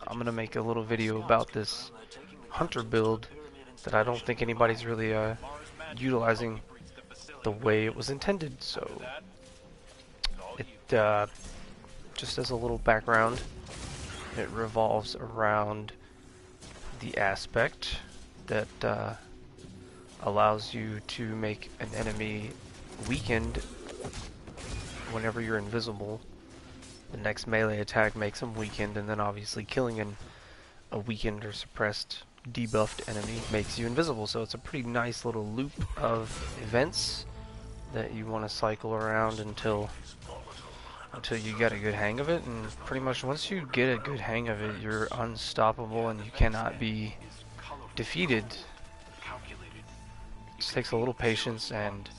I'm gonna make a little video about this hunter build that I don't think anybody's really utilizing the way it was intended. So it just as a little background, it revolves around the aspect that allows you to make an enemy weakened whenever you're invisible. The next melee attack makes them weakened, and then obviously killing a weakened or suppressed debuffed enemy makes you invisible. So it's a pretty nice little loop of events that you want to cycle around until you get a good hang of it. And pretty much once you get a good hang of it, you're unstoppable and you cannot be defeated. It just takes a little patience and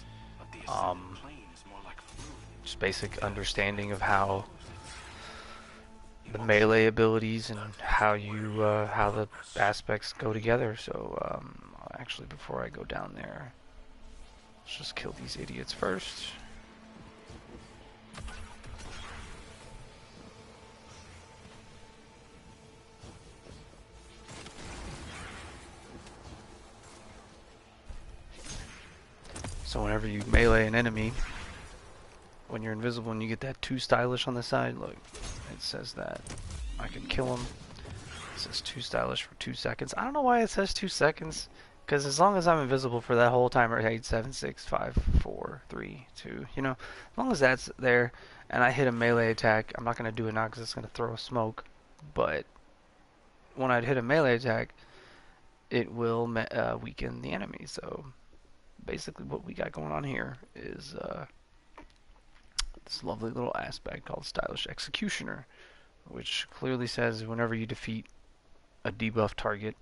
just basic understanding of how the melee abilities and how you how the aspects go together. So actually, before I go down there, let's just kill these idiots first. So whenever you melee an enemy, when you're invisible and you get that too stylish on the side, look, it says that I can kill him. It says too stylish for 2 seconds. I don't know why it says 2 seconds, because as long as I'm invisible for that whole timer, 8, 7, 6, 5, 4, 3, 2, you know, as long as that's there and I hit a melee attack, I'm not going to do it now because it's going to throw a smoke, but when I'd hit a melee attack, it will weaken the enemy. So basically what we got going on here is this lovely little aspect called Stylish Executioner, which clearly says whenever you defeat a debuff target,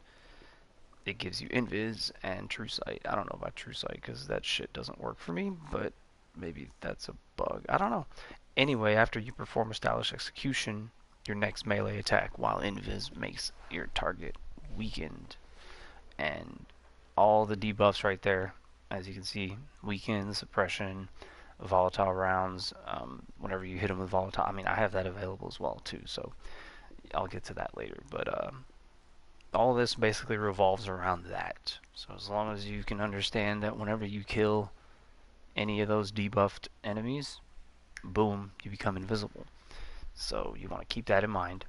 it gives you invis and true sight. I don't know about true sight because that shit doesn't work for me, but maybe that's a bug. I don't know. Anyway, after you perform a Stylish Execution, your next melee attack while invis makes your target weakened. And all the debuffs right there, as you can see, weaken, suppression, volatile rounds, whenever you hit them with volatile, I mean, I have that available as well too, so I'll get to that later, but all this basically revolves around that. So as long as you can understand that whenever you kill any of those debuffed enemies, boom, you become invisible. So you want to keep that in mind.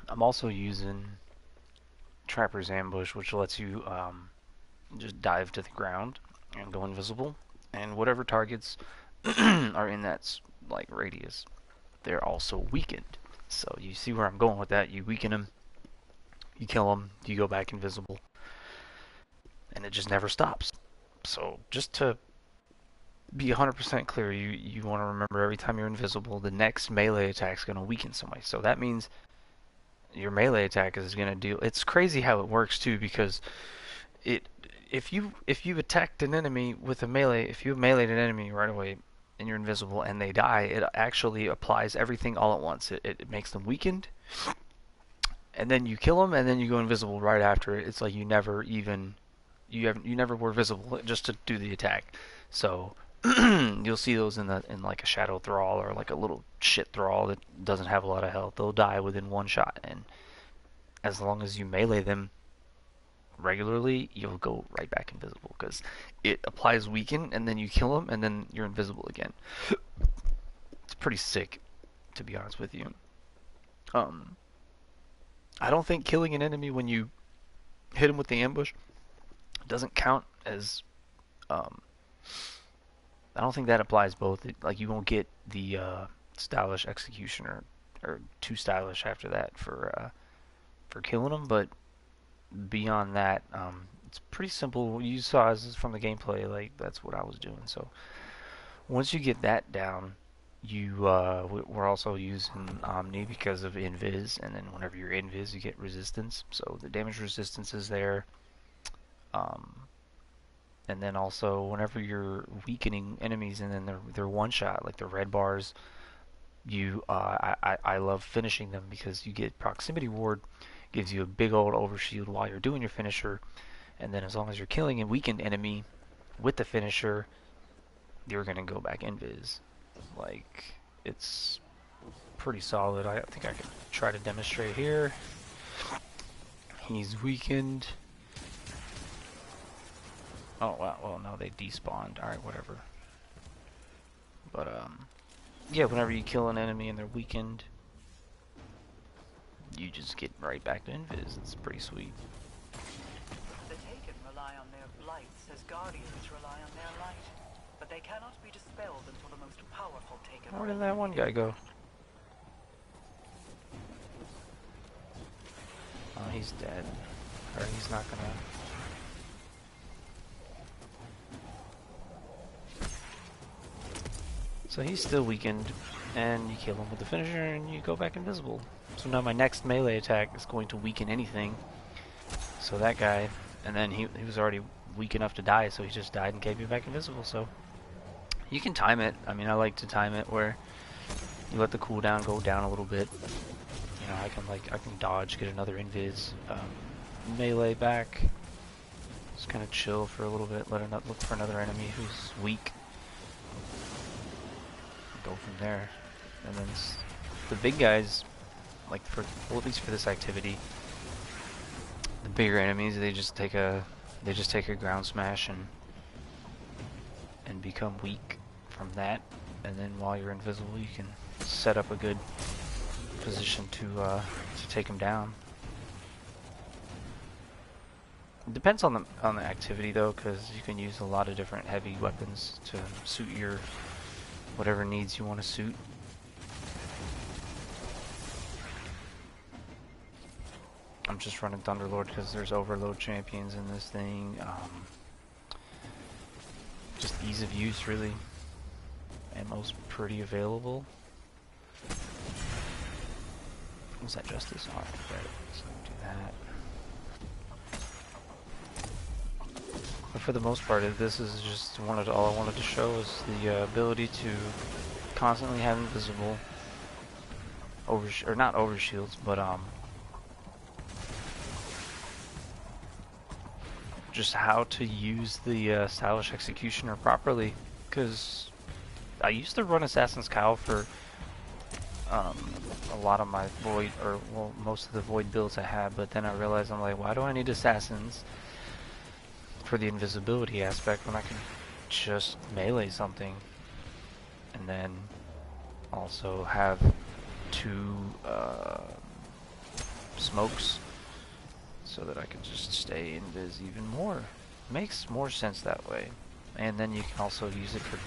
I'm also using Trapper's Ambush, which lets you just dive to the ground and go invisible, and whatever targets are in that like radius, they're also weakened. So you see where I'm going with that. You weaken them, you kill them, you go back invisible, and it just never stops. So just to be 100% clear, you want to remember every time you're invisible, the next melee attack is going to weaken somebody. So that means your melee attack is going to deal. It's crazy how it works too, because if you've attacked an enemy with a melee, if you've meleeed an enemy right away and you're invisible and they die, it actually applies everything all at once. It makes them weakened, and then you kill them, and then you go invisible right after it. It's like you never were visible just to do the attack. So you'll see those in like a shadow thrall or like a little shit thrall that doesn't have a lot of health. They'll die within one shot, and as long as you melee them regularly, you'll go right back invisible because it applies weaken, and then you kill them, and then you're invisible again. It's pretty sick, to be honest with you. I don't think killing an enemy when you hit him with the ambush doesn't count as. I don't think that applies both. Like you won't get the stylish executioner or too stylish after that for killing them, but beyond that, it's pretty simple. You saw this from the gameplay, like that's what I was doing. So once you get that down, we're also using Omni because of invis, and then whenever you're invis, you get resistance. So the damage resistance is there. And then also whenever you're weakening enemies and then they're one shot, like the red bars, I love finishing them because you get proximity ward, gives you a big old overshield while you're doing your finisher, and then as long as you're killing a weakened enemy with the finisher, you're gonna go back invis. Like, it's pretty solid. I think I could try to demonstrate here. He's weakened. Oh, wow. Well, no, they despawned. Alright, whatever. But, yeah, whenever you kill an enemy and they're weakened, you just get right back to invis. It's pretty sweet. The Taken rely on their blights as Guardians rely on their light. But they cannot be dispelled until the most powerful Taken. Where did that one guy go? Oh, he's dead. Or he's not gonna... So he's still weakened, and you kill him with the finisher, and you go back invisible. So now my next melee attack is going to weaken anything. So that guy, and then he was already weak enough to die, so he just died and gave me back invisible. So you can time it. I mean, I like to time it where you let the cooldown go down a little bit. You know, I can dodge, get another invis, melee back. Just kind of chill for a little bit, look for another enemy who's weak. Go from there, and then the big guys, like well, at least for this activity, the bigger enemies, they just take a ground smash and become weak from that, and then while you're invisible, you can set up a good position to take them down. It depends on the activity though, because you can use a lot of different heavy weapons to suit your whatever needs you want to suit. I'm just running Thunderlord because there's overload champions in this thing. Just ease of use, really. Ammo's pretty available. Was that Justice? Alright, so do that. But for the most part, this is just all I wanted to show is the ability to constantly have invisible or not overshields, but just how to use the stylish executioner properly. Because I used to run Assassin's Cowl for a lot of my void, or well, most of the void builds I had, but then I realized I'm like, why do I need assassins for the invisibility aspect when I can just melee something? And then also have 2 smokes so that I can just stay invis even more. Makes more sense that way. And then you can also use it for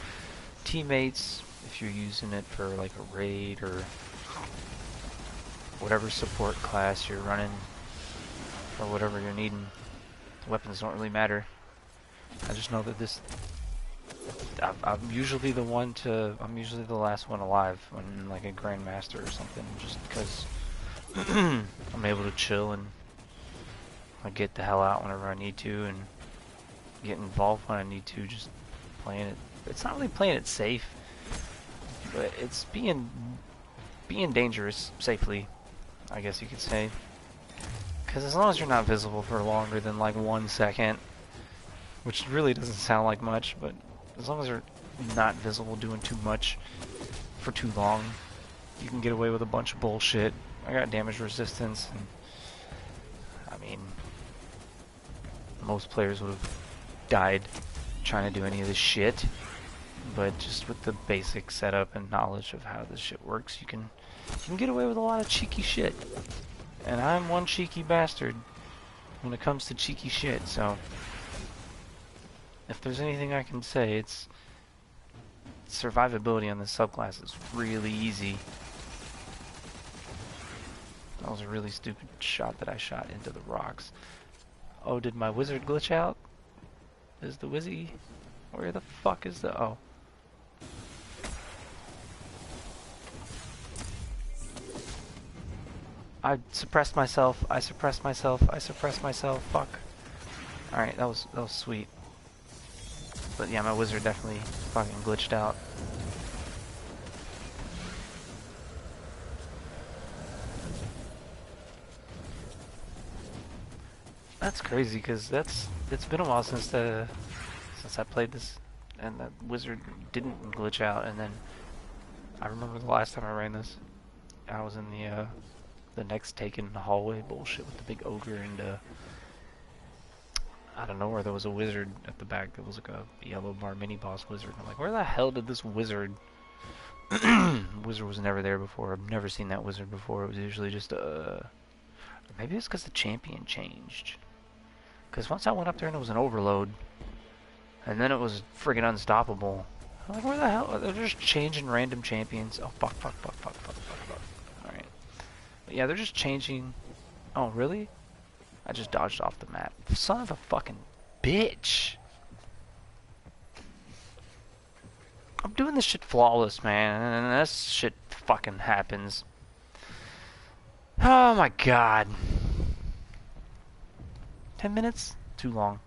teammates if you're using it for like a raid or whatever support class you're running or whatever you're needing. Weapons don't really matter. I just know that this I'm usually the last one alive when like a grandmaster or something, just because I'm able to chill and I get the hell out whenever I need to and get involved when I need to, just playing it. It's not really playing it safe, but it's being dangerous safely, I guess you could say. Because as long as you're not visible for longer than like 1 second, which really doesn't sound like much, but as long as you're not visible doing too much for too long, you can get away with a bunch of bullshit. I got damage resistance, and I mean, most players would have died trying to do any of this shit, but just with the basic setup and knowledge of how this shit works, you can get away with a lot of cheeky shit. And I'm one cheeky bastard when it comes to cheeky shit, so if there's anything I can say, it's survivability on this subclass is really easy. That was a really stupid shot that I shot into the rocks. Oh, did my wizard glitch out? Is the wizzy? Where the fuck is the... Oh. I suppressed myself. I suppressed myself. Fuck. Alright, that was sweet. But yeah, my wizard definitely fucking glitched out. That's crazy, because it's been a while since I played this, and the wizard didn't glitch out, and then I remember the last time I ran this, I was in the next Taken in the hallway bullshit with the big ogre and I don't know where there was a wizard at the back that was like a yellow bar mini boss wizard. I'm like, where the hell did this wizard? Wizard was never there before. I've never seen that wizard before. It was usually just maybe it's because the champion changed. Because once I went up there and it was an overload, and then it was friggin' unstoppable. I'm like, where the hell? They're just changing random champions. Oh fuck, fuck, fuck, fuck, fuck, fuck, fuck. All right. But yeah, they're just changing. Oh really? I just dodged off the map. Son of a fucking bitch. I'm doing this shit flawless, man, and this shit fucking happens. Oh my god. 10 minutes? Too long.